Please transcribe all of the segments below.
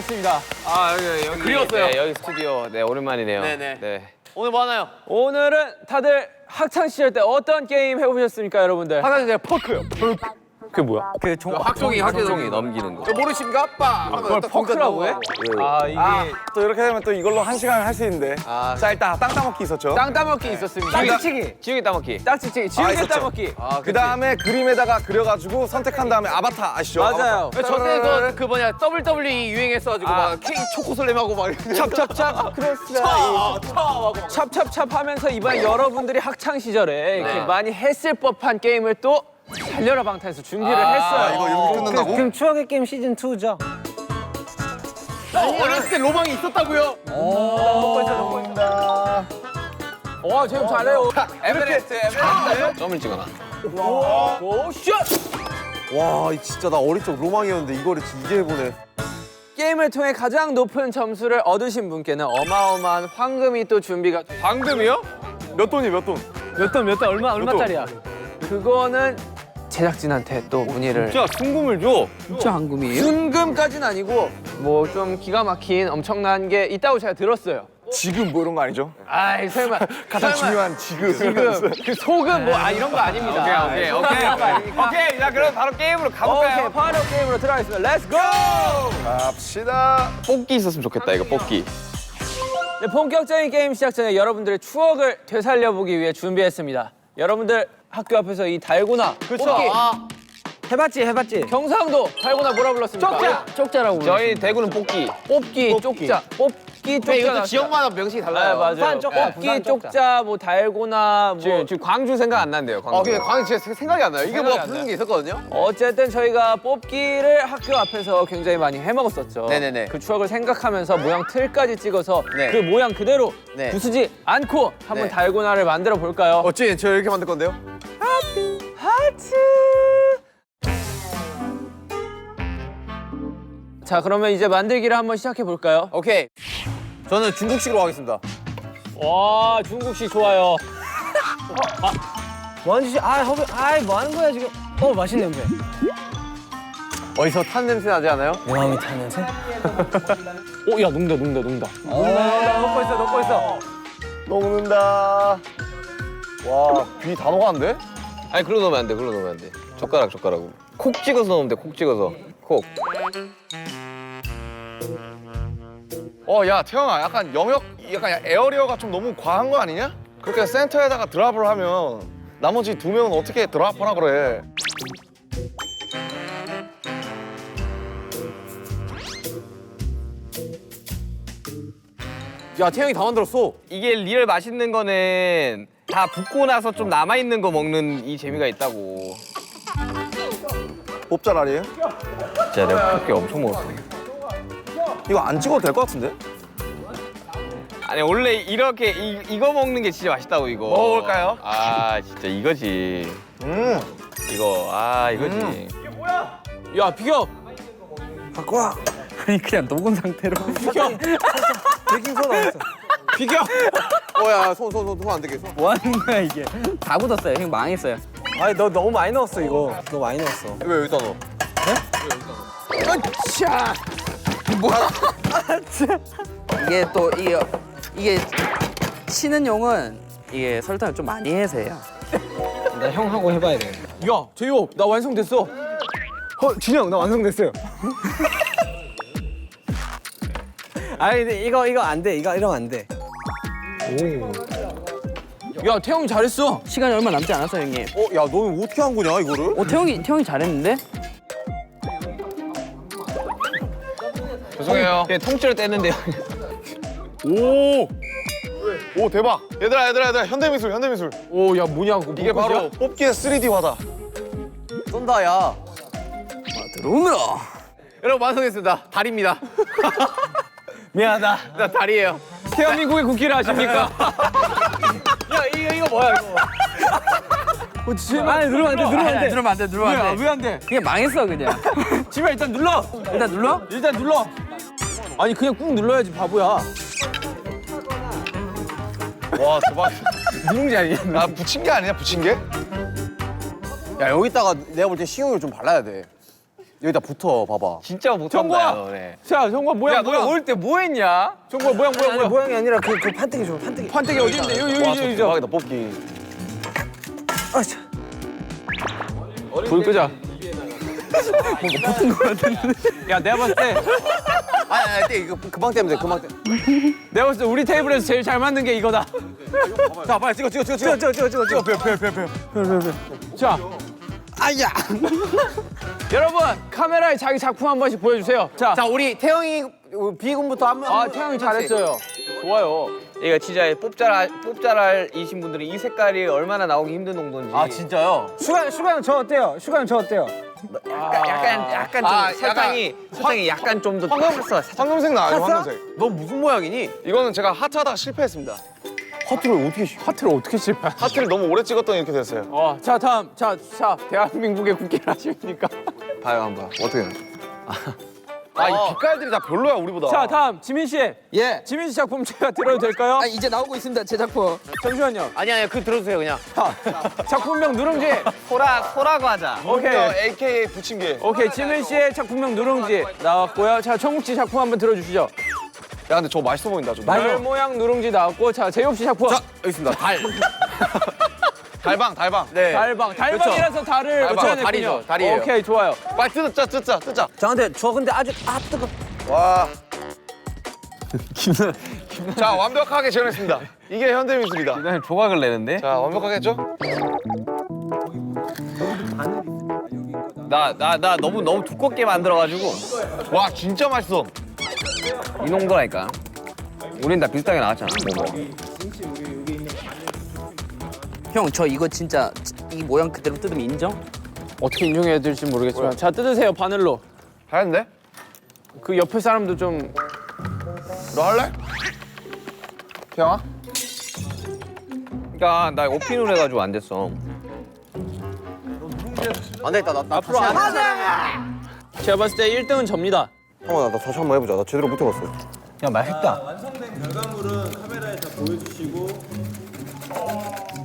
반갑습니다. 아 여기 그리웠어요. 네, 여기 스튜디오. 네 오랜만이네요. 네네. 네. 오늘 뭐 하나요? 오늘은 다들 학창 시절 때 어떤 게임 해보셨습니까, 여러분들? 하나 이제 퍼크요. 그게 뭐야? 학종이 종이 넘기는 거. 모르십니까? 아빠. 그걸 퍼크라고 해? 아 이게 또 이렇게 되면 또 이걸로 한 시간을 할 수 있는데. 자 일단 땅 따먹기 있었죠. 땅 따먹기 있었습니다. 딱지치기, 지우개 따먹기. 딱지치기, 지우개 있었죠. 따먹기. 그 다음에 그림에다가 그려가지고 선택한 다음에 아바타 아시죠? 맞아요. 저때 그 뭐냐 WWE 유행했어가지고 막 케이크 초코 설렘하고 막 이렇게. 찹찹찹 찹찹찹 하면서 이번에 여러분들이 학창 시절에 이렇게 많이 했을 법한 게임을 또 달려라 방탄에서 준비를 했어요. 이거 이렇게 끝난다고? 그럼 추억의 게임 시즌 2죠? 어렸을 때 로망이 있었다고요? 와, 지금 잘해요. 에베레스트. 점을 찍어놔. 오, 슛! 와 진짜 나 어릴 적 로망이었는데 이거를 이제 해보네. 게임을 통해 가장 높은 점수를 얻으신 분께는 어마어마한 황금이 또 준비가 황금이요? 몇 돈이 몇 돈? 몇 돈 얼마짜리야? 그거는 제작진한테 또 문의를 진짜 순금을 줘. 진짜 황금이에요? 순금까지는 아니고 뭐 좀 기가 막힌 엄청난 게 있다고 제가 들었어요. 지금 뭐 이런 거 아니죠? 아이 설마 가장 중요한 지금. 그 소금 뭐 이런 거 아닙니다. 오케이. 자 그럼 바로 게임으로 가볼까요? 오케이, 바로 게임으로 들어가겠습니다. 렛츠 고! 갑시다. 뽑기 있었으면 좋겠다 이거 뽑기. 네, 본격적인 게임 시작 전에 여러분들의 추억을 되살려보기 위해 준비했습니다. 여러분들 학교 앞에서 이 달고나 그렇죠. 해봤지. 경상도 달고나 뭐라 불렀습니까? 쪽자라고 저희 대구는 뽑기. 뽑기, 쪽자, 뽑기, 쪽자. 이것도 지역마다 명칭이 달라요. 맞아요. 부산 쪽자, 뽑기, 부산 쪽자. 쪽자, 뭐 달고나, 뭐 지금 광주 생각 안 난대요. 광주. 근데 광희 진짜 생각이 안 나요. 이게 생각이 뭐 안 부르는 나요. 게 있었거든요. 어쨌든 저희가 뽑기를 학교 앞에서 굉장히 많이 해먹었었죠. 네네네. 그 추억을 생각하면서 모양 틀까지 찍어서 네. 그 모양 그대로 네. 부수지 않고 한번 네. 달고나를 만들어 볼까요? 어찌 저 이렇게 만들 건데요? 하트. 자, 그러면 이제 만들기를 한번 시작해 볼까요? 오케이. 저는 중국식으로 하겠습니다. 와, 중국식 좋아요. 뭐하는 짓이 뭐 하는 거야 지금? 맛있는 냄새. 어디서 탄 냄새 나지 않아요? 내 마음이 타는 냄새? 야, 녹는다. 넣고 있어. 녹는다. 와, 귀 다 녹았는데? 아니 글로 넣으면 안 돼. 글로 넣으면 안 돼. 젓가락으로. 콕 찍어서 넣으면 돼. 콕 찍어서. 콕. 야, 태영아, 약간 에어리어가 좀 너무 과한 거 아니냐? 그렇게 센터에다가 드랍을 하면 나머지 두 명은 어떻게 드랍하라 그래? 야, 태형이 다 만들었어. 이게 리얼 맛있는 거는 다 붓고 나서 좀 남아 있는 거 먹는 이 재미가 있다고. 뽑자라리에요? 진짜 내가 그렇게 엄청 먹었어. 이거 안 찍어도 될 것 같은데? 아니 원래 이렇게 이거 먹는 게 진짜 맛있다고 이거. 먹어볼까요? 아 진짜 이거지. 이거 이거지. 야, 비겨. 갖고 와. 아니 그냥 녹은 상태로. 베이킹소다 했어. 비겨. 야, 손 안 되게. 뭐 하는 거야 이게? 다 굳었어요. 형 망했어요. 아니, 너 너무 많이 넣었어, 이거. 너 많이 넣었어. 왜 여기다 넣어? 이게 또 이게 치는 용은 이게 설탕을 좀 많이 해서 해요. 나 형하고 해봐야 돼. 야, 제이홉, 나 완성됐어. 준영 나 완성됐어요. 아니 근데 이거 안 돼. 이러면 안 돼. 야, 태영이 잘했어. 시간이 얼마 남지 않았어 형님. 야, 너는 어떻게 한 거냐, 이거를? 태형이 잘했는데? 죄송해요. 통째로 뗐는데요. 오, 대박. 얘들아, 현대미술. 오, 야, 뭐냐, 그거 이게 뭐 바로 뽑기의 3D화다. 쏜다, 야. 들어오면. 여러분, 완성했습니다. 다리입니다. 미안하다. 나 다리예요. 대한민국의 국기를 아십니까? 야, 이거 뭐야, 이거. 아니 누르면 안 돼. 왜 안 돼? 그냥 망했어 그냥. 지금 일단 눌러. 일단 눌러? 일단 눌러. 아니, 그냥 꾹 눌러야지, 바보야. 와, 대박. 누룽지 아니야? 나 붙인 게 아니냐, 붙인 게? 야, 여기다가 내가 볼 때 식용유를 좀 발라야 돼. 여기다 붙어 봐봐. 진짜 못한다. 정국아! 너네. 자, 정국아 모양 야, 모양. 올 때 뭐 했냐? 정국아 모양 모양 모양. 모양이 아니라 그 판때기 줘 판때기. 판때기 어디 있는데? 여기 있어. 대박이다 뽑기. 아 참. 불 끄자. 야, 내가 봤을 때 아니 이거 금방 떼면 돼. 금방 떼. 내가 봤을 때 우리 테이블에서 제일 잘 맞는 게 이거다. 자 빨리 찍어. 자, 아야. 여러분 카메라에 자기 작품 한 번씩 보여주세요. 자, 자 우리 태영이 비군부터 한 명. 아 태양이 잘했어요. 좋아요. 이거 진짜 뽑자랄이신 분들은 이 색깔이 얼마나 나오기 힘든 농도인지. 아 진짜요? 슈가 형 저 어때요? 슈가 형 저 어때요? 약간 좀 설탕이 약간 좀 더 탔어. 황금색 나와요, 황금색. 너 무슨 모양이니? 이거는 제가 하트하다가 실패했습니다. 하트를 어떻게 실패? 하트를 너무 오래 찍었더니 이렇게 됐어요. 자 다음 자 대한민국의 국기를 하십니까? 봐요 한번. 어떻게? 이 빛깔들이 다 별로야 우리보다. 자 다음 지민 씨. 예. 지민 씨 작품 제가 들어도 될까요? 아 이제 나오고 있습니다 제 작품. 잠시만요. 아니 그 들어주세요 그냥. 작품명 누룽지. 소라고 하자. 오케이. AKA 부침개. 오케이 지민 씨의 작품명 누룽지 나왔고요. 자 청국 씨 작품 한번 들어주시죠. 야 근데 저거 맛있어 보인다. 저. 별 모양 누룽지 나왔고 자 재엽 씨 작품. 자 여기 있습니다. 달. 달방. 네. 달방이라서 달을 달방, 붙여냈군요. 달이죠, 달이에요. 오케이 좋아요. 빨리 뜯자. 저 근데 아직 뜨거. 와. 자 완벽하게 지원했습니다. 이게 현대미술이다. 그냥 조각을 내는데? 자 완벽하게 했죠? 나 너무 두껍게 만들어가지고 와 진짜 맛있어. 이 농도라니까. 우린 다 비슷하게 나왔잖아. 형 저 이거 진짜 이 모양 그대로 뜯으면 인정? 어떻게 인정해야 될지 모르겠지만 자 뜯으세요 바늘로. 하얀데? 그 옆에 사람도 좀 너 할래? 태영아? 그러니까 나 오피눈 해가지고 안 됐어. 안 되겠다. 나 앞으로 안. 제가 봤을 때 1등은 접니다. 형아 나 다시 한번 해보자. 나 제대로 못 해봤어. 야 맛있다.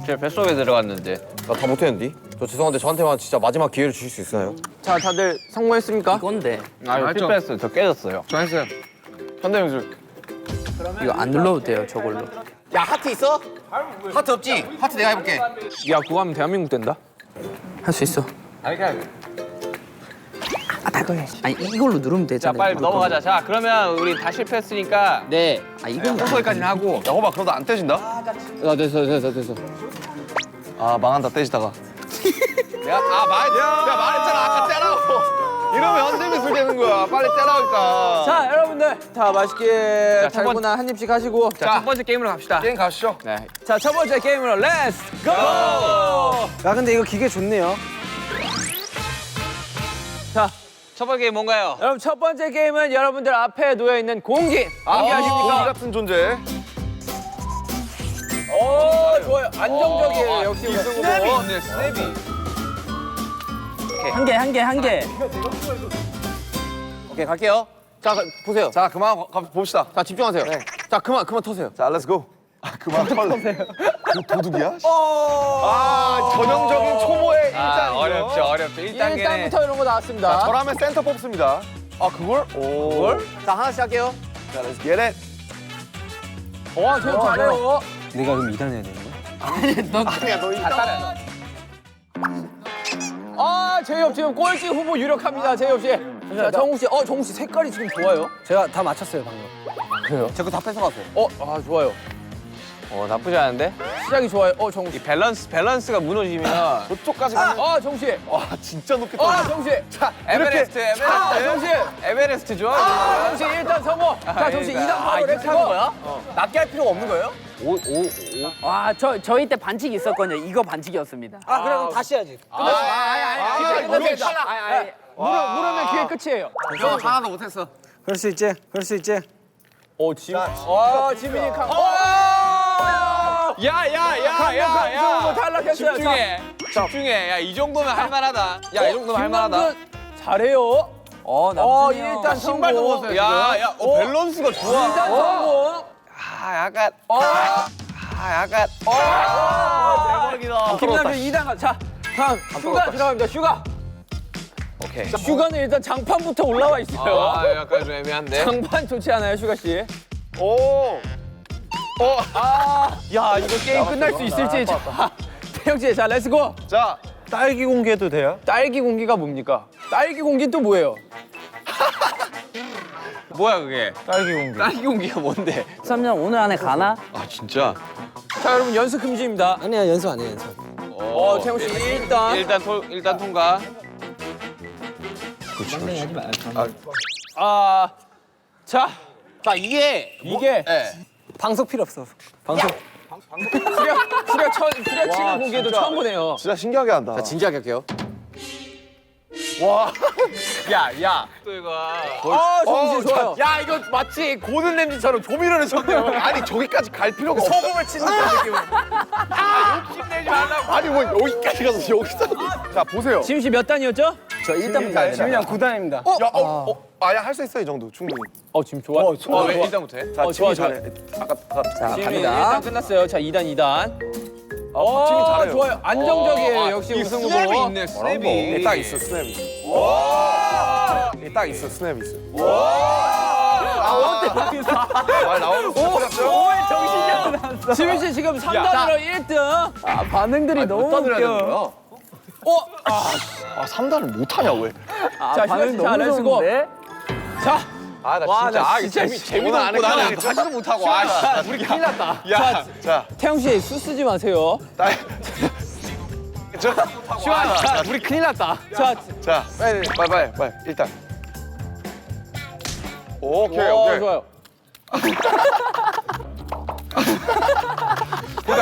제 뱃속에 들어갔는데. 나 다 못했는데. 저 죄송한데 저한테만 진짜 마지막 기회를 주실 수 있나요? 자 다들 성공했습니까? 이건데 아, 실패했어요. 저 깨졌어요. 저 했어요. 현대미술. 이거 안 눌러도 돼요 저걸로. 야 하트 있어? 하트 없지? 하트 내가 해볼게. 야 그거 하면 대한민국 된다. 할 수 있어. 아니 이걸로 누르면 자, 되잖아요. 빨리 넘어가자. 자, 그러면 우리 다 실패했으니까 네. 아 이건 청소기까지는 하고. 야 호박 그러다 안 떼진다? 됐어. 아 망한다 떼지다가. 내가 말했잖아 아까 떼라고. 이러면 현대미술 되는 거야. 빨리 떼라니까. 자 여러분들 다 맛있게 자, 첫 번- 달고나 한 입씩 하시고 자, 첫 번째 게임으로 갑시다. 게임 가시죠. 네. 자 첫 번째 게임으로 렛츠 고! 야 근데 이거 기계 좋네요. 자 첫 번째 게임 뭔가요? 여러분 첫 번째 게임은 여러분들 앞에 놓여 있는 공기. 공기 공개하십니까? 같은 존재. 오 좋아요. 안정적이에요. 역시 우승 후보. 네, 스냅이. 한 개. 오케이 갈게요. 자 보세요. 자 그만 봅시다. 자 집중하세요. 자 그만 터세요. 자 렛츠고. 그만 털래. 그 도둑이야? 전형적인 초보의 일장이요. 어렵죠. 1단계는. 1단부터 이런 거 나왔습니다. 저라면 센터 뽑습니다. 아 그걸? 오. 그걸? 자 하나씩 할게요. 자 렛츠 겟 잇. 와 제일 잘해요. 내가 그럼 2단 해야 되는 거야? 아니야 너 일단. 아 제이홉 지금 꼴찌 후보 유력합니다. 제이홉 씨. 자 정욱 씨. 정욱 씨 색깔이 지금 좋아요. 제가 다 맞췄어요 방금. 그래요? 제 거 다 뺏어가세요. 좋아요. 나쁘지 않은데? 시작이 좋아요. 정욱 씨. 이 밸런스가 무너지면. 저쪽까지 가면. 정욱 씨. 와 진짜 높게 떨어. 정욱 씨. 자, 에베레스트. 정욱 씨. 에베레스트 좋아. 정욱 씨 일단 성공. 자 정욱 씨 2단 바로 이렇게 렛츠고. 하는 거야? 낮게 할 필요가 없는 거예요? 와 저희 때 반칙이 있었거든요. 이거 반칙이었습니다. 아 그래 그럼 다시 해야지. 물으면 기회 끝이에요. 저 하나도 못했어. 그럴 수 있지. 지민이 강. 야. 탈락했어요. 집중해. 야, 이 정도면 할만하다. 이 정도면 할만하다. 잘해요. 남준이 일단 신발도 성공. 벗어요. 야, 밸런스가 좋아. 일단 성공. 약간. 대박이다. 김남준 2단 가. 자, 다음 슈가 들어갑니다. 슈가. 오케이. 슈가는 일단 장판부터 올라와 있어요. 아, 약간 좀 애매한데. 장판 좋지 않아요, 슈가 씨? 오. 야, 이거 게임 끝날 수 있을지. 자, 태영 씨, 자, 렛츠고. 자, 딸기 공개도 돼요? 딸기 공기가 뭡니까? 딸기 공기 또 뭐예요? 뭐야 그게? 딸기 공개. 딸기 공기가 뭔데? 13년 오늘 안에 가나? 아 진짜? 자, 여러분 연습 금지입니다. 아니야 연습 아니에요 연습. 태영 씨 일단 일단 통과. 자, 이게 이게 방석 필요 없어. 방석. 후려 치는 공기도 처음 보네요. 진짜 신기하게 한다. 진지하게 할게요. 야. 또 이거. 정신 좋아요. 야 이거 마치 고든 램지처럼 조미료를 쳤네요. 아니 저기까지 갈 필요가 없어. 소금을 치는 그 느낌을. 힘내지 말라고. 아니 뭐 여기까지 가서 여기서. 자 보세요. 지금 씨 몇 단이었죠? 저 1단입니다. 지금 형 9단입니다. 야, 아야 할 수 있어 이 정도 충분히. 지금 좋아. 왜 일단 해? 자, 좋아, 지민이 좋아. 잘해. 아까 자, 지금 갑니다. 1단 끝났어요. 자, 2단. 지민이 잘해요. 좋아요. 안정적이에요. 역시 우승 후보. 스냅이 있네. 스냅이. 딱 있어 스냅이. 딱 있어 스냅이 있어. 말 나오는 거 같죠? 정신이 안 났어. 지민 씨 지금 3단으로 1등. 반응들이 너무 떠들어야 되는 웃겨. 거야? 아 3단을 못 하냐 왜? 자, 반응 시간 자, 너무 렛츠고. 좋은데? 자, 아나 와, 진짜 나 진짜 재미도 없고 나는 하지도 못하고. 아 우리 큰일 났다. 자, 태영 씨, 수 쓰지 마세요. 야, 우리 큰일 났다. 자, 빨리 일단. 오케이. 좋아요.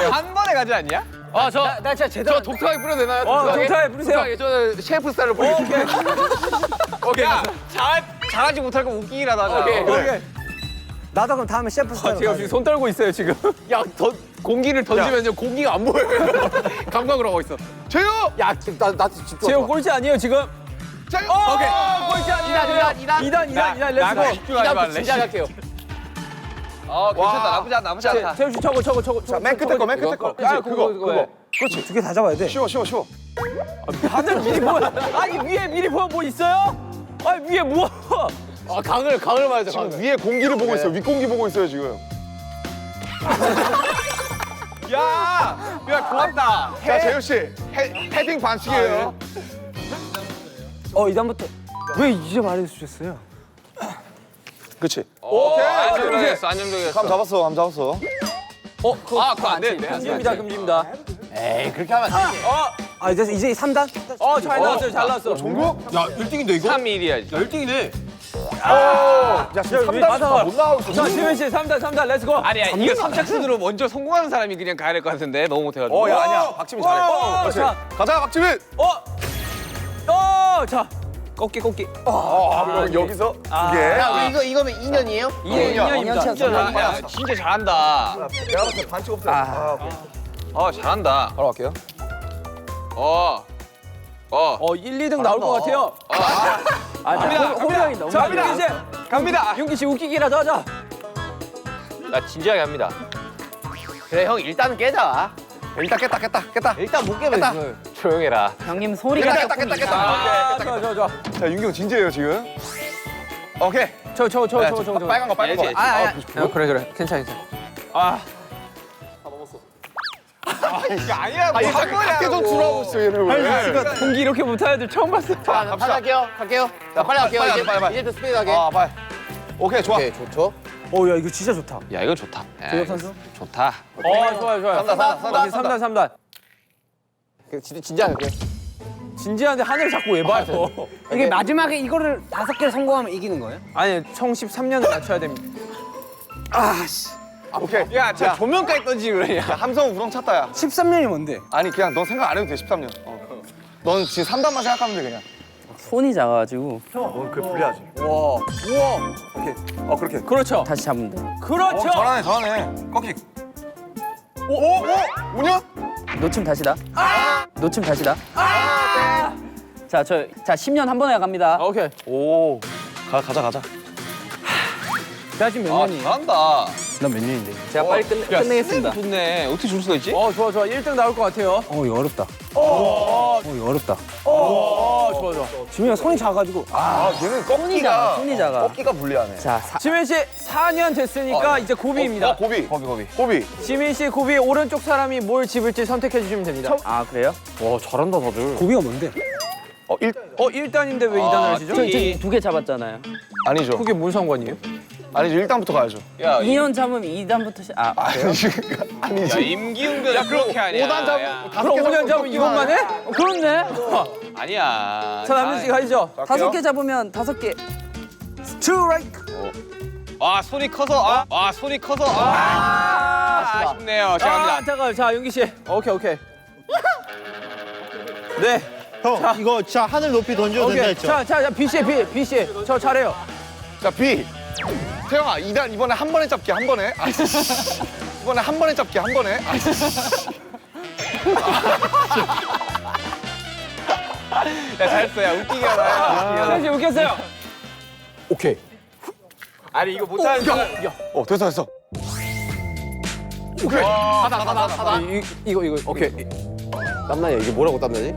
한 번에 가지 않냐? 나 진짜 제대로. 저 독특하게 뿌려도 되나요? 독특하게 뿌리세요. 독특하게. 저 셰프 스타일로 뿌리겠습니다. 오케이. 잘하지 못할 거 웃기기라도 하자. 오케이. 나도 그럼 다음에 셰프 스타일. 제가 지금 손 떨고 있어요, 지금. 야, 공기를 던지면 공기가 안 보여요. 감각으로 하고 있어. 재유. 야, 나 집중. 제가 꼴찌 아니에요, 지금? 재유. 오케이. 꼴찌 아니에요. 2단, 렛츠고. 집중하지 말래. 진지하게 할게요. 괜찮다. 나쁘지 않다. 태영 씨, 저거. 맨 끝에 거. 아, 그거. 그렇지 두 개 다 잡아야 돼. 쉬워. 다들 미리 보여. 아니, 위에 미리 보여 뭐 있어요? 아니, 위에 뭐? 강을 말하자. 지금 위에 공기를 보고 있어요. 윗공기 보고 있어요 지금. 야 고맙다. 자 재유 씨 헤딩 반칙이에요. 2단부터. 왜 이제 말해주셨어요? 그렇지. 오케이. 안정적이었어. 감 잡았어. 그거 안 되는데. 금지입니다. 에이, 그렇게 하면 안 되지. 아 이제 3단? 잘 나왔어요. 종국? 3일이야지. 1등이네. 야 지금 3단 못 나오고 있어. 자, 지민 씨 3단, 렛츠고. 아니야 이거 선착순으로 먼저 성공하는 사람이 그냥 가야 될 것 같은데 너무 못해가지고. 야 아니야. 박지민 잘해. 그렇지. 자, 가자 박지민. 자, 꺾기. 여기서 두 개. 야, 이거면 2년이에요? 2년입니다. 야 진짜 잘한다. 내가 봤을 때 반칙 없어요. 잘한다. 바로 갈게요. 1, 2등 나올 것 같아요. 호명이 너무 자, 웃겨. 이제 갑니다. 윤기 씨 웃기기라도 하자. 나 진지하게 합니다. 그래, 형 일단은 깨자. 일단 깼다. 일단 못 깨면 이걸. 조용해라. 형님 소리가 조금 이상해. 좋아. 자 윤경 진지해요 지금. 오케이. 저. 빨간 거. 그래. 괜찮아. 아니라고. 밖에 좀 들어오고 있어 얘는 왜? 공기 이렇게 못하는 애들 처음 봤어. 자, 갈게요. 자, 빨리 갈게요. 빨리. 이제 스피드 하게. 빨리. 오케이 좋아. 오케이, 좋죠. 야 이거 진짜 좋다. 야 이건 좋다. 조혁 선수? 좋다. 좋아요. 3단. 진지하게 할게요. 진지한데 하늘 자꾸 왜 봐요? 이게 마지막에 이거를 5개를 성공하면 이기는 거예요? 아니, 총 13년을 맞춰야 됩니다. 오케이. 야, 저 조명까지 던지고 그러냐. 야, 함성 우렁 찼다 야. 13년이 뭔데? 아니 그냥 넌 생각 안 해도 돼 13년. 넌 지금 3단만 생각하면 돼 그냥. 손이 작아가지고 그게 불리하지. 우와. 오케이. 그렇게. 그렇죠. 다시 잡으면 돼. 그렇죠. 잘하네. 꺾기. 오. 운영? 놓치면 다시다. 놓치면 다시다. 자 10년 한 번에 갑니다. 오케이. 오. 가자. 나 지금 몇 년이에요? 잘한다. 나 몇 년인데? 제가 빨리 끝내겠습니다. 좋네. 어떻게 줄 수가 있지? 좋아 1등 나올 것 같아요. 이거 어렵다. 이거 어렵다. 좋아. 지민이가 손이 작아가지고. 아, 걔는 꺾기가 손이 작아. 꺾기가 불리하네. 자, 지민 씨 4년 됐으니까 이제 고비입니다. 고비. 고비. 지민 씨 고비 오른쪽 사람이 뭘 집을지 선택해 주시면 됩니다. 아 그래요? 와 잘한다 다들. 고비가 뭔데? 1단인데 왜 2단을 하시죠? 저희 2개 잡았잖아요. 아니죠. 그게 뭔 상관이에요? 아니죠. 1단부터 가야죠. 야 2년 잡으면 2단부터 그래요? 아니지. 야, 임기응변 그렇게 하냐? 5단 잡으면 야. 그럼 5년 잡으면 이것만 해? 그렇네. 아니야. 자 남준 씨 가시죠. 5개 잡으면 5개. 아 손이 커서 아쉽네요. 제가 합니다. 잠깐 자 윤기 씨. 오케이. 네. 형 이거 진짜 하늘 높이 던져도 된다 오케이. 했죠? 자 B 씨. 저 잘해요. 자, B. 태영아, 2단 이번에 한 번에 잡기 한 번에. 이번에 한 번에 잡기 한 번에. 야 잘했어. 야 웃기게 하다. 태영 씨 웃겼어요. 오케이. 아니 이거 못하는 사람. 됐어. 오케이. 이거 오케이. 땀나냐? 이게 뭐라고 땀나지?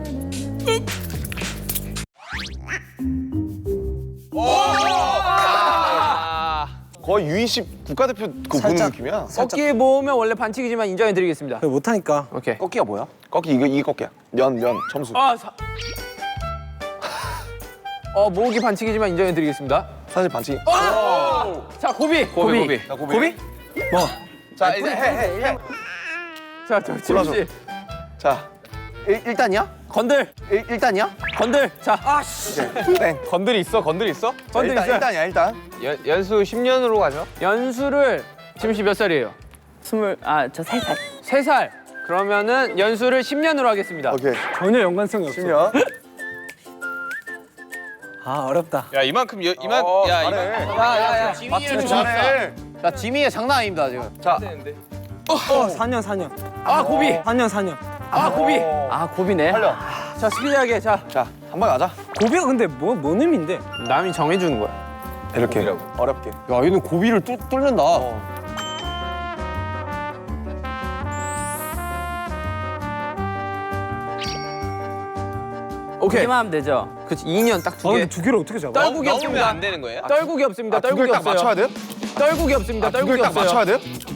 거의 U20 국가대표 그 보는 느낌이야. 어깨 모으면 원래 반칙이지만 인정해드리겠습니다. 그거 못하니까. 오케이. 꺾기가 뭐야? 꺾기 이게 꺾기야. 면 점수. 모으기 반칙이지만 인정해드리겠습니다. 사실 반칙. 자 고비. 자, 고비. 자 이제 해. 자 지민 씨. 자, 1단이야? 건들. 1단이야? 건들. 자. 땡. 건들이 있어? 건들 있어요. 1단이야, 1단. 연수 10년으로 가죠. 연수를 지민 씨 몇 살이에요? 저 3살. 3살. 그러면은 연수를 10년으로 하겠습니다. 오케이. 전혀 연관성이 없어. 10년. 아 어렵다. 야 이만큼 이만 잘해. 야야야. 지민이를 잘해. 자 지민이가 장난 아닙니다 지금. 자, 4년. 아 고비. 4년. 아 고비. 아 고비네. 자 스피디하게 자. 자, 한 번 가자. 고비가 근데 뭔 의미인데? 남이 정해주는 거야. 이렇게. 어렵게. 야 얘는 고비를 뚫는다. 오케이. 이만 하면 되죠. 그렇지 2년 딱 두 아 개. 근데 2개를 어떻게 잡아? 떨국이 넘으면 없습니다. 안 되는 거예요? 떨국이 없습니다. 두 개를 떨국이 딱 없어요. 맞춰야 돼요? 떨국이 없습니다. 두 떨국이 개를 딱 없어요. 맞춰야 돼요? 끝.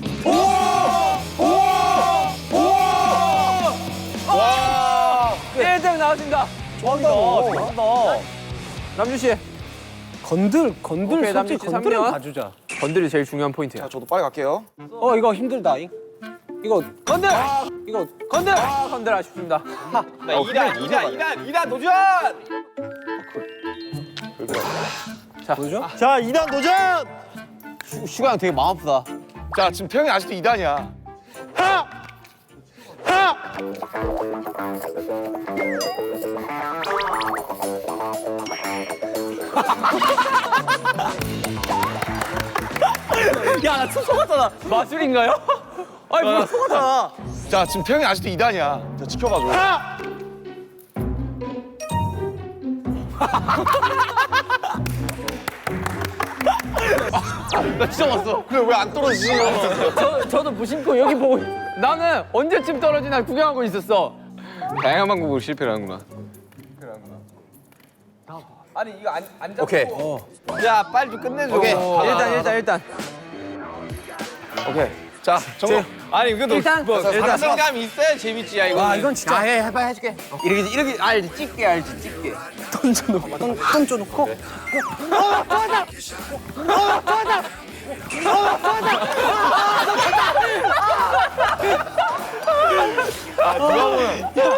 1등 나왔습니다. 잘한다. 남준 씨. 건들 오케이, 남진 솔직히 씨 건들을 3년. 봐주자. 건들이 제일 중요한 포인트야. 자, 저도 빨리 갈게요. 이거 힘들다잉. 이거 건들. 이거 건들. 건들 아쉽습니다. 나 2단 도전! 뭐죠? 자 2단 도전! 슈가 형 되게 마음 아프다. 자, 지금 태영이 아직도 2단이야. 야나 속았잖아. 마술인가요? 아니 뭐야 속았잖아. 자, 지금 태영이 아직도 2단이야. 자, 지켜봐줘. 나 진짜 왔어. 그래, 왜 안 떨어지지? 저도 무심코 여기 보고 나는 언제쯤 떨어지나 구경하고 있었어. 다양한 방법으로 실패를 하는구나. 오케이. 야 빨리 좀 끝내줘. 오케이. 일단 오케이. 자, 정국. 아니 그래도 일단 자신감이 있어야 재밌지 야 이거. 이건 진짜 자 해봐 해줄게. 이렇게 알지 찍게 알지 찍게. 던져놓고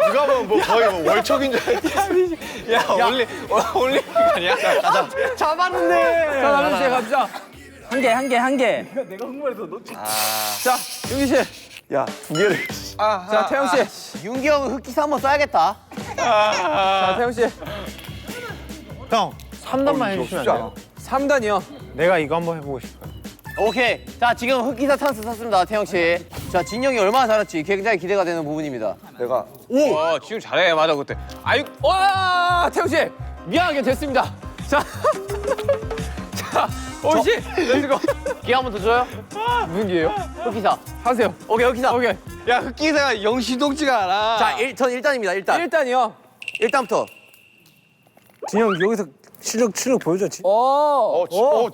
누가 보면 뭐 거의 뭐 월척인 줄 알지. 야 올림픽 아니야? 자 남준 씨 갑시다. 한 개. 자 윤기 씨. 야, 두 개를. 자 태영 씨. 윤기 형은 흑기사 한번 써야겠다. 자 태영 씨. 형 3단만 해주시면 안 돼요? 3단이요. 내가 이거 한번 해보고 싶어요. 오케이. 자 지금 흑기사 찬스 샀습니다 태영 씨. 자 진영이 얼마나 잘할지 굉장히 기대가 되는 부분입니다. 내가. 와 지금 잘해 맞아 그때. 아유 와 태영 씨 미안하게 됐습니다. 자 오씨. 렛츠고. 기회 한 번 더 줘요? 무슨 기회요? 흑기사. 하세요. 오케이, 흑기사. 오케이. 야 흑기사가 영시동지가 않아. 자, 전 일단입니다, 일단. 일단이요. 일단부터. 진영 여기서 실력 보여줘. 진영이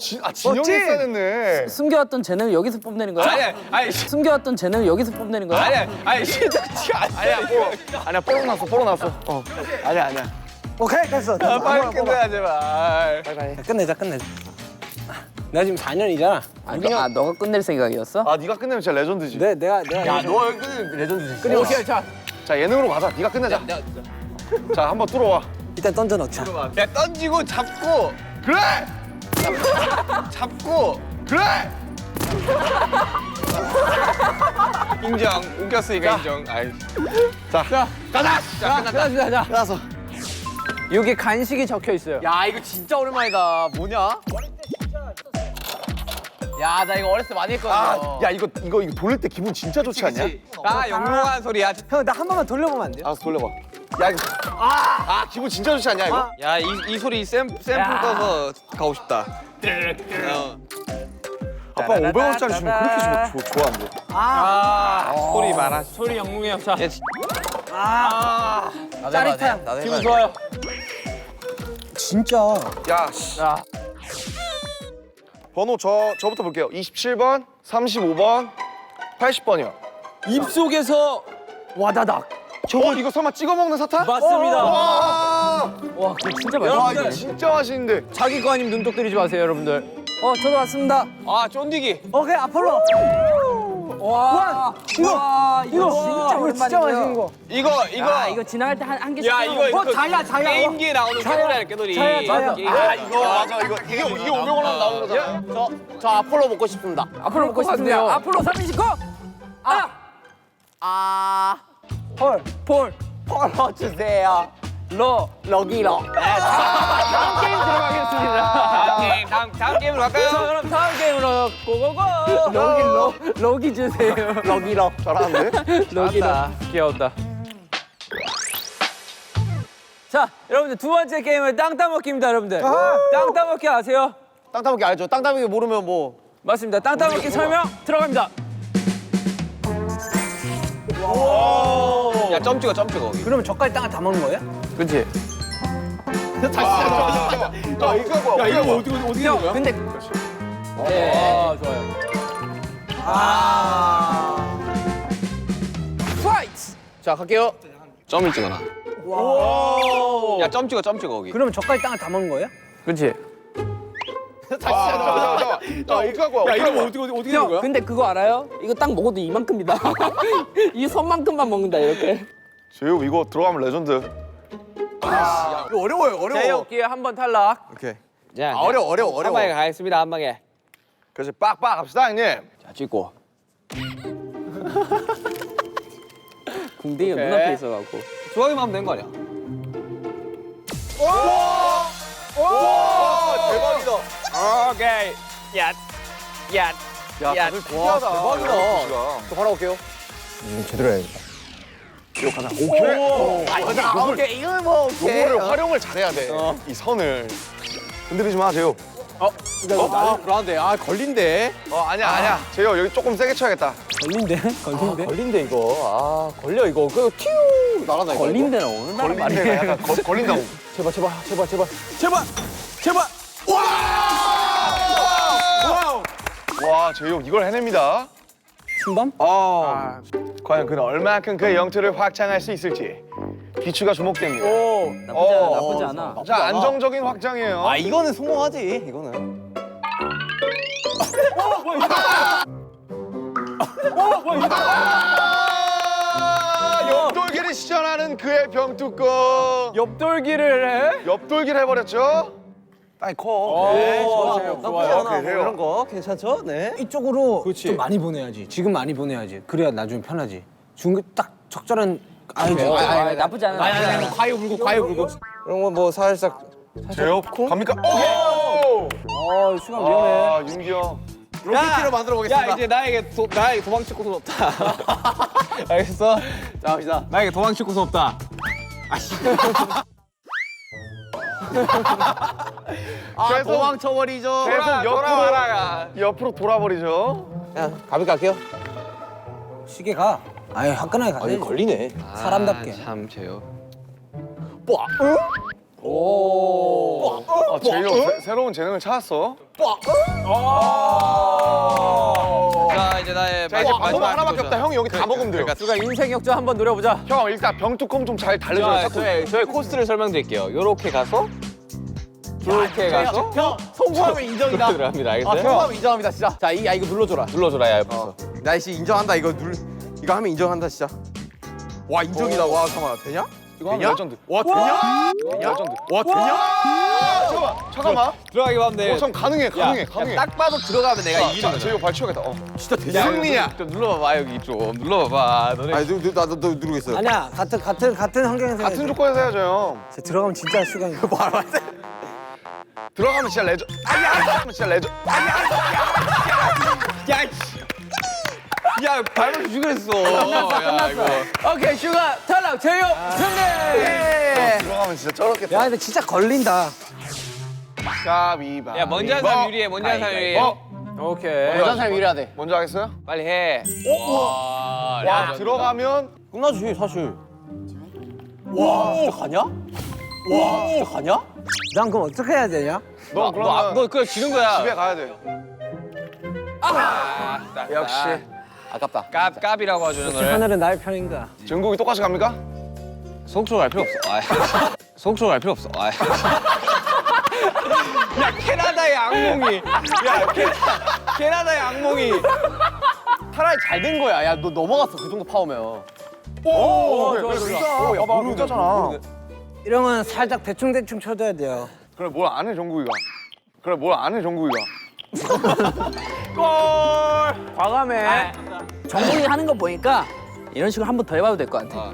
있어야 됐네. 숨겨왔던 재능을 여기서 뽐내는 거야? 아니 숨겨왔던 재능을 여기서 뽐내는 거야? 아니 시동지가 아니야. 아니야, 뽀록 났어. 아니야. 오케이 됐어. 빨리 끝내야 제발. 끝내자. 내가 지금 4년이잖아. 너가 끝낼 생각이었어? 아, 네가 끝내면 진짜 레전드지. 내가 너 여기는 레전드지. 오케이 자. 자, 예능으로 가자. 네가 끝내자. 자, 한번 뚫어와. 일단 던져 넣자. 야 던지고 잡고 그래! 잡고 그래! 인정. 웃겼으니까 인정. 아이. 자, 가자. 자 끝났다. 자. 끝났어. 여기 간식이 적혀 있어요. 야, 이거 진짜 오랜만이다. 뭐냐? 야, 나 이거 어렸을 때 많이 했거든요. 야, 이거 돌릴 때 기분 진짜 좋지 않냐? 아 영롱한 소리야. 형 나 한 번만 돌려보면 안 돼요? 알았어, 돌려봐. 야, 이거. 기분 진짜 좋지 않냐, 이거? 야 이 소리 샘플 떠서 가고 싶다. 아빠 500원짜리 주면 그렇게 좋아한대. 소리 많아. 소리 영롱해요. 자. 짜릿한. 나도 기분 해봐야 돼. 좋아요. 진짜. 야, 씨. 자. 번호 저부터 볼게요. 27번, 35번, 80번이요. 입속에서 와다닥. 이거 설마 찍어 먹는 사탕? 맞습니다. 와, 와 그거 진짜 와, 맛있어. 이거 진짜 맛있는데. 자기 거 아니면 눈독 들이지 마세요, 여러분들. 저도 왔습니다. 아 쫀디기. 오케이 아폴로. 와 이거 진짜 이거 진짜 맛있는 거. 이거 이거 지나갈 때 한 개씩. 야 이거 자야. 게임기에 나오는 깨돌이야 깨돌이. 자야. 이거 맞아. 이게 500원 하면 나오는 거잖아. 저 아폴로 먹고 싶습니다. 앞으로 먹고 싶은데요. 앞으로 3인식커. 헐. 폴. 폴로 주세요. 러기러. 다음 게임 들어가겠습니다. 다음 게임으로 갈까요? 자, 그럼 다음 게임으로 고고고. 러기 주세요. 러기러. 잘하는데? 잘한다. 귀여웠다. 자, 여러분들 두 번째 게임은 땅 따먹기입니다, 여러분들. 땅 따먹기 아세요? 땅 따먹기 알죠? 땅 따먹기 모르면 뭐. 맞습니다. 땅 따먹기 설명 들어갑니다. 야 점 찍어 거기. 그러면 저까지 땅을 다 먹는 거예요? 그렇지. 야, 이거 뭐야? 야, 이거 어디 어떻게 하는 거야? 근데 아, 좋아요. 파이트. 자, 갈게요. 점을 찍어놔. 야 점 찍어 거기. 그러면 저까지 땅을 다 먹는 거예요? 그렇지. 야, 이거 뭐야? 야, 이거 어떻게 형, 근데 그거 알아요? 이거 딱 먹어도 이만큼이다. 이 손만큼만 먹는다 이렇게. 제육 이거 들어가면 레전드. 이거 어려워요, 제이홉 기회 한 번 탈락. 오케이. 자, 어려워. 한 방에 가겠습니다 한 방에. 그래서 빡빡 합시다, 형님. 자 찍고. 궁뎅이가 오케이. 눈앞에 있어갖고. 좋아하기만 하면 되는 거 아니야? 대박이다. 오케이. 야. 야, 다들 특이하다. 대박이다. 저 바로 올게요. 오케이. 이거 뭐, 오케이. 요거를 활용을 잘해야 돼. 이 선을. 흔들리지 마, 제육. 나도 불안한데. 아, 걸린대. 아니야. 제육 여기 조금 세게 쳐야겠다. 걸린데? 걸린대, 이거. 아, 걸려, 이거. 그, 튀우! 날아다, 이거. 걸린 데는 어느 나라 걸린 말이야? 데가 약간 걸린다고. 와, 제육 이걸 해냅니다. 순범? 과연 그는 얼마큼 그의 영토를 확장할 수 있을지 귀추가 주목됩니다. 나쁘지 않아. 자, 안정적인 확장이에요. 아, 이거는 성공하지, 이거는. 옆돌기를 시전하는 그의 병뚜껑. 옆돌기를 해? 옆돌기를 해버렸죠. 아이 커. 네, 좋아요. 좋아요. 오케이, 돼요. 이런 거 괜찮죠? 네. 이쪽으로 좀 많이 보내야지. 지금 많이 보내야지. 그래야 나중에 편하지. 딱 적절한 나쁘지 않아. 아니, 과유 불고. 그런 거 뭐 살짝. 제육 갑니까? 오! 수강 위험해. 아, 윤기 형. 로켓티로 만들어 보겠습니다. 야 이제 나에게 도망칠 곳은 없다. 알겠어? 자, 갑시다. 나에게 도망칠 곳은 없다. 아, 도망쳐버리죠. 계속 돌아와라. 옆으로 돌아버리죠. 야, 가볍게 갈게요. 시계 가. 아유 화끈하게 가야지. 걸리네. 사람답게. 참 제요. 제이홉 새로운 재능을 찾았어. 자 이제 나의 자 이제 방법 마지막 하나밖에 도전. 없다. 형이 여기 다 먹으면 돼요. 누가 인생 역전 한번 노려보자. 형 일단 병뚜껑 좀 잘 달래줘요. 저의 코스를 설명드릴게요. 요렇게 가서 요렇게 가서 형, 성공하면 인정이다. 들어갑니다. 아, 알겠어요? 성공하면 인정합니다, 진짜. 자, 이거 눌러줘라. 눌러줘라 야 옆에서. 나이씨 인정한다. 이거 하면 인정한다, 진짜. 와, 인정이다. 와, 잠깐만, 되냐? 이거 하면 레전드. 와 되냐? 레전드. 와 되냐? 잠깐만. 들어가기만 하면 돼. 참 가능해. 가능해. 딱 봐도 들어가면 내가 이기는 거야. 제이홉 발치워야겠다. 진짜 되냐? 승리야. 좀 눌러봐봐 여기 좀 눌러봐봐. 너네 아니, 나도 누르겠어. 아니야 같은 환경에서 같은 해야지. 조건에서 해야죠 형. 진짜 들어가면 진짜 시간이. 들어가면 진짜 레전. 들어가면 진짜 레전. 야 발로 죽였어. 끝났어. 오케이, 슈가 탈락. 제이홉 승리. 들어가면 진짜 저렇겠다. 야 근데 진짜 걸린다. 가위바. 야 먼저 한 사람 유리해. 먼저 한 사람 유리해. 오케이. 여자 사람 이래야 돼. 먼저 하겠어요? 빨리 해. 와 들어가면 끝나지, 사실. 와, 진짜 가냐? 와, 진짜 가냐? 난 그럼 어떻게 해야 되냐? 너 그러면 너 그냥 지는 거야. 집에 가야 돼. 역시. 아깝다. 깝이라고 하죠 너를. 하늘은 나의 편인가? 전국이 똑같이 갑니까? 속초 갈 필요 없어. 속초 갈 필요 없어. 야 캐나다의 악몽이. 야 캐나다의 악몽이. 차라리 잘 된 거야. 야, 너 넘어갔어. 그 정도 파우면. 야 모르잖아. 이런 건 살짝 대충 쳐줘야 돼요. 그래 뭘 안 해 정국이가. 그래 뭘 안 해 정국이가. 과감해. 정국이 하는 거 보니까 이런 식으로 한 번 더 해봐도 될 것 같아.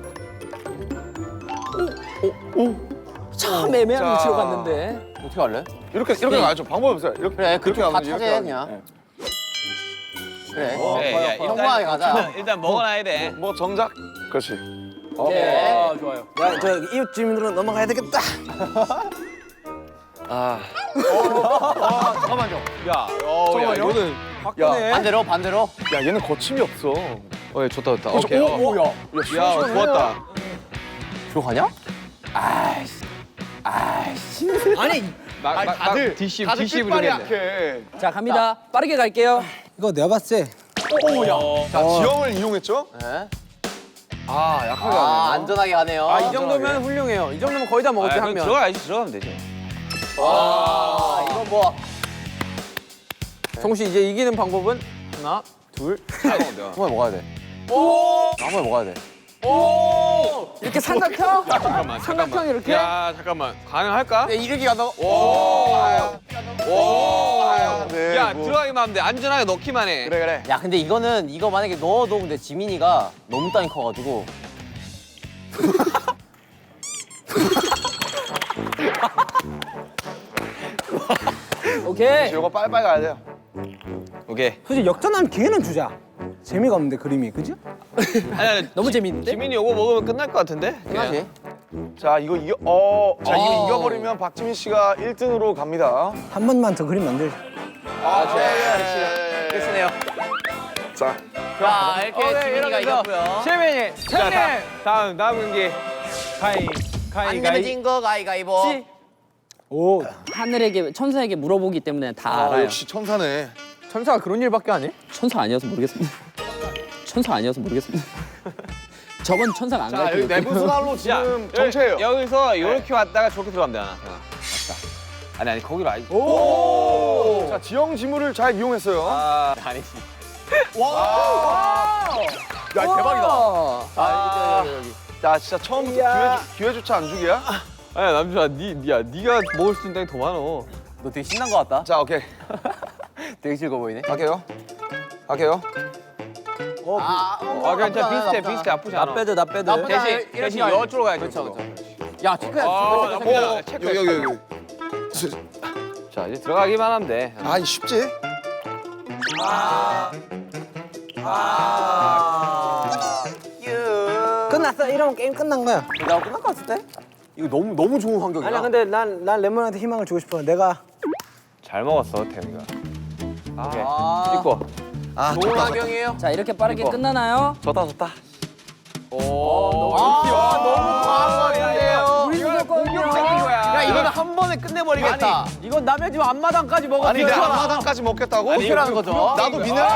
참 애매한 자. 위치로 갔는데. 어떻게 할래? 이렇게 가야죠. 방법이 없어요. 이렇게 그래, 그렇게 다 가면 차지해, 그냥. 그래. 야, 평범하게 가자. 일단 먹어놔야 돼. 뭐 정작. 그렇지. 네. 좋아요. 야 저 이웃 주민으로 넘어가야 되겠다. 잠깐만요. 야, 이거는 반대로. 야 얘는 거침이 없어. 좋다. 오케이. 뭐야? 야, 좋았다. 들어가냐? 아니 다들 DC 다들 DC 끝발이 부르겠네. 약해. 자 갑니다. 빠르게 갈게요. 이거 내가 봤을 때 자 지형을 이용했죠? 네. 아 약하게 아, 하네. 안전하게 가네요. 이 정도면 훌륭해요. 이 정도면 거의 다 먹었지, 한 명. 들어가야지. 들어가면 되지. 와, 이거 뭐. 성씨 이제 이기는 방법은 하나, 둘. 한번 먹어야 돼. 한번 먹어야 돼. 이렇게 삼각형? 잠깐만. 삼각형 이렇게? 야, 잠깐만. 가능할까? 이렇게 간다고? 네, 야, 뭐. 들어가기만 하면 돼. 안전하게 넣기만 해. 그래. 야, 근데 이거 만약에 넣어도 근데 지민이가 너무 땅이 커가지고. 오케이. 지호가 빨리빨리 가야 돼요. 오케이. 솔직히 역전한 기회는 주자. 재미가 없는데 그림이 그지? 아니, 너무 재밌는데? 지민이 요거 먹으면 끝날 것 같은데? 끝나지? 자 이거 이겨버리면 박지민 씨가 1등으로 갑니다. 한 번만 더 그림 만들. 끝이네요. 자 자, 이렇게 지민이가 이겼고요. 시민이 승리. 다음 경기. 안 내면 진거 가위가위보. 오 하늘에게 천사에게 물어보기 때문에 다 아, 알아요. 역시 천사네. 천사가 그런 일밖에 안 해? 천사 아니어서 모르겠습니다. 천사 아니어서 모르겠습니다. 저건 천사가 안 자 가르쳐. 여기 내부 순환로 지금 정체예요. 여기서 이렇게 왔다가 저렇게 들어가면 되나? 맞다. 아니 거기로 아니. 자 지형 지물을 잘 이용했어요. 아니지. 야, 대박이다. 야 진짜 처음부터 기회조차 안 주기야? 아야 남준아, 네가 먹을 수 있는 땅이 더 많어. 너 되게 신난 것 같다. 자 오케이 되게 즐거워 보이네. 갈게요. 괜찮아. 비슷해. 아프지 않아. 나 빼드. 대신 이쪽으로 가야지. 그렇죠. 야, 체크해. 나쁘지 체크. 여기. 자 이제 들어가기만 하면 돼. 아 이 쉽지? 끝났어. 이러면 게임 끝난 거야. 나 끝날 것 같은데? 이거 너무 좋은 환경이야. 아니야 근데 난 레몬한테 희망을 주고 싶어. 내가 잘 먹었어 태영이가. 오케이. 아. 찍고. 좋은 환경이에요. 자 이렇게 빠르게 끝나나요? 좋다 좋다. 너무 과한 거 아니에요? 우리 공격적인 거야. 야 이거는 한 번에 끝내버리겠다. 이건 남의 집 앞마당까지 먹었어. 아니 내가 앞마당까지 먹겠다고? 어떻게라는 거죠? 나도 미네랄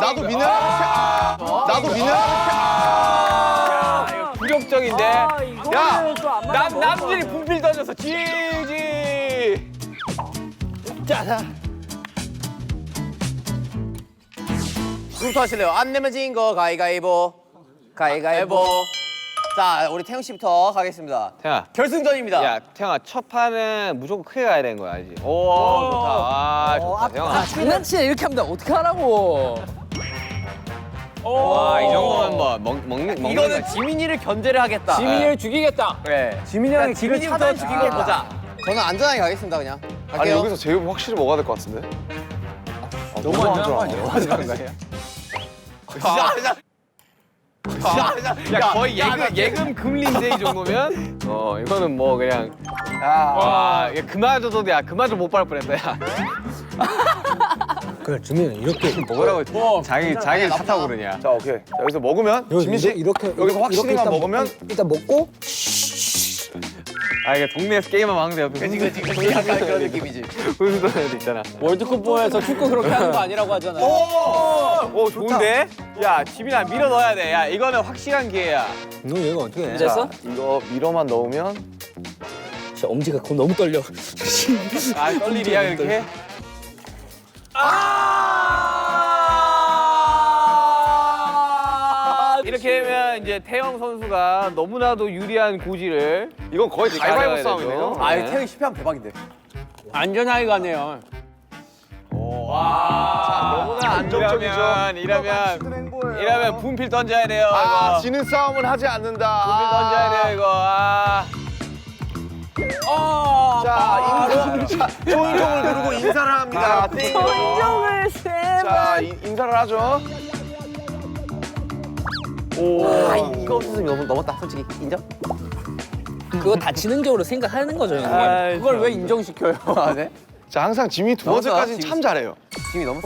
나도 미네랄 나도 미네랄 공격적인데. 야 남들이 분필 던져서 지지. 누구부터 하실래요? 안 내면 진 거 가위가위보. 가위가위보. 자 우리 태영 씨부터 가겠습니다. 태영아. 결승전입니다. 야 태영아 첫 판은 무조건 크게 가야 되는 거야 알지? 오 좋다. 아 좋다 태영아. 장난치네 이렇게 하면 어떻게 하라고? 와이 정도면 뭐 먹는 이거는 거지. 지민이를 견제를 하겠다. 지민이를 죽이겠다. 그래. 지민이 형이 길을 지민이부터 차단 죽이게 보자. 저는 안전하게 가겠습니다 그냥. 아니 갈게요. 여기서 제육 확실히 먹어야 될 것 같은데. 너무 안전한 거 아니에요? 야 거의 예금 금리인데 이 정도면? 이거는 뭐 그냥 와 그마저도 그마저 못 밟을 뻔했다 야. 그래 지민이 이렇게 뭐라고 자기 차 타고 그러냐? 자 오케이. 자, 여기서 먹으면 지민 씨 이렇게 여기서 확실히만 일단 먹으면 일단 먹고 아 이게 동네에서 게임만 하는데 옆에 그치 약간 그런 느낌이지. 훈수도 애들 있잖아. 월드컵 보에서 축구 그렇게 하는 거 아니라고 하잖아. 오 좋은데? 야 지민아 밀어 넣어야 돼. 야 이거는 확실한 기회야. 너 얘가 어떻게 해? 됐어? 이거 밀어만 넣으면 진짜 엄지가 너무 떨려. 아 떨리리야 이렇게? 이렇게 되면 이제 태영 선수가 너무나도 유리한 고지를 이건 거의 가위바위보 가져가야 싸움이네요. 되죠. 아 네. 태영이 실패하면 대박인데. 안전하게 가네요. 너무나 안정적이죠. 이러면 분필 던져야 돼요. 아 이거. 지는 싸움은 하지 않는다. 분필 던져야 돼요 이거. 자 초인종을 누르고 인사를 합니다. 인정을 세. 자 인사를 하죠. 아 이거 없었으면 너무 넘었다 솔직히 인정? 그거 다지능적으로 생각하는 거죠 형님. 그걸 왜 인정시켜요? 아 네? 자 항상 지민이 두 번째까지는 넘었어, 참 잘해요. 팀이 너무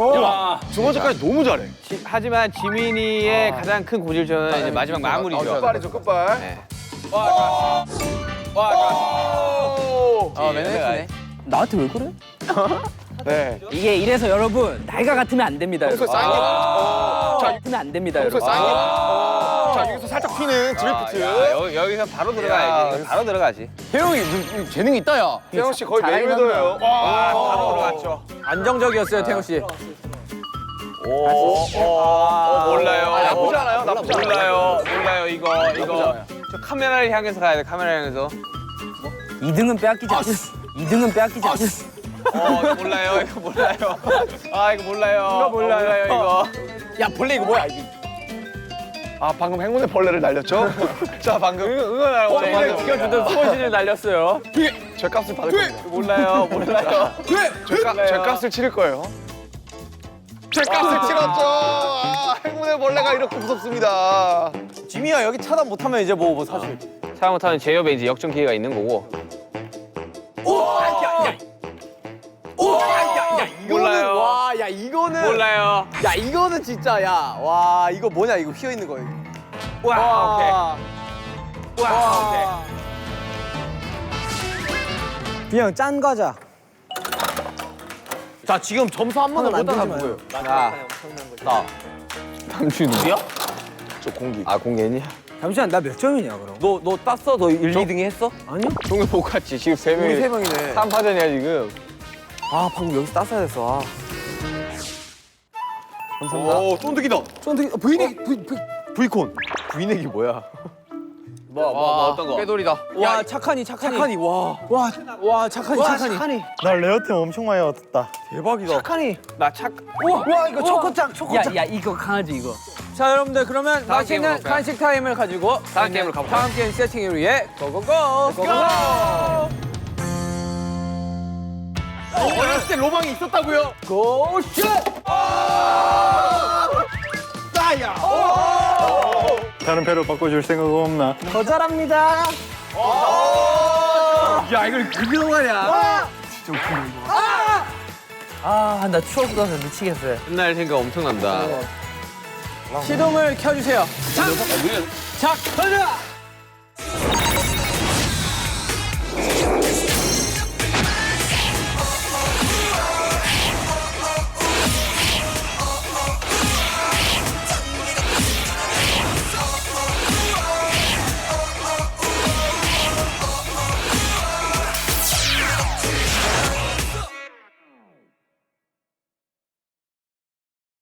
두 번째까지 너무 잘해. 하지만 지민이의 가장 큰 고질점은 이제 마지막 마무리죠. 끝발이죠 끝발. 네. 맨날 나한테 왜 그래? 네. 이게 이래서 여러분 나이가 같으면 안 됩니다. 평소에 여러분. 쌓인 게 자, 같으면 안 됩니다, 평소에 여러분. 쌓인 게 자 여기서 살짝 튀는 드리프트. 여기서 바로 들어가야지. 바로 들어가지. 태영이 재능 있다 야. 태영 씨 거의 메이웨더예요. 와. 바로 들어갔죠. 안정적이었어요, 태영 씨. 몰라요. 나쁘지 않아요. 나쁘지 않아요. 몰라요. 이거. 저 카메라를 향해서 가야 돼. 카메라 향해서. 2등은 빼앗기지 않 2등은 빼앗기지 않 이거 몰라요. 이거 몰라요. 아 이거 몰라요. 이거 몰라요. 이거. 야 벌레 이거 뭐야 이게? 아 방금 행운의 벌레를 날렸죠? 자 방금 응원하라고. 이를 지켜주던 수호신을 날렸어요. 죄값을 받을 겁니다. 몰라요. 죄값을 치를 거예요. 죄값을 치렀죠. 아, 행운의 벌레가 이렇게 무섭습니다. 지민이가 여기 차단 못하면 이제 뭐 사실. 차 못하면 제 옆에 이제 역전 기회가 있는 거고. 몰라요. 와, 야 이거는. 몰라요. 야 이거는 진짜 야. 와 이거 뭐냐 이거 휘어 있는 거. 와, 오케이. 와, 오케이. 그냥 짠 과자. 자 지금 점수 한 번도 못 만들지 따는 마요. 거예요. 나. 당신 누구야? 저 공기. 아 공개니? 잠시만 나 몇 점이냐 그럼? 너 땄어? 너 1, 2등이 했어? 아니요? 종을 못 갔지. 지금 세 명이. 우리 세 명이네. 3파전이야 지금. 아 방금 여기서 땄어야 됐어. 감사합니다. 오 쫀득이다. 쫀득이 브이넥 브이콘. 브이넥이 뭐야? 뭐 어떤 거? 꾀돌이다. 와 착하니 착하니 와. 와 착하니 나 레어템 엄청 많이 얻었다. 대박이다. 착하니 와 이거 초코짱 야 이거 강아지 이거. 자, 여러분들 그러면 다음 맛있는 게임으로 갈까요? 간식 타임을 가지고 다음 게임으로 가볼까요? 다음 게임 세팅을 위해 고고고! 고고고! 어렸을 때 로망이 있었다고요? 고슛! 다른 배로 바꿔줄 생각 없나? 더 잘합니다. 야 이걸 그경하냐? 아, 나 추억 돋아서 미치겠어요. 옛날 생각 엄청 난다. 시동을 켜주세요. 자, 던져!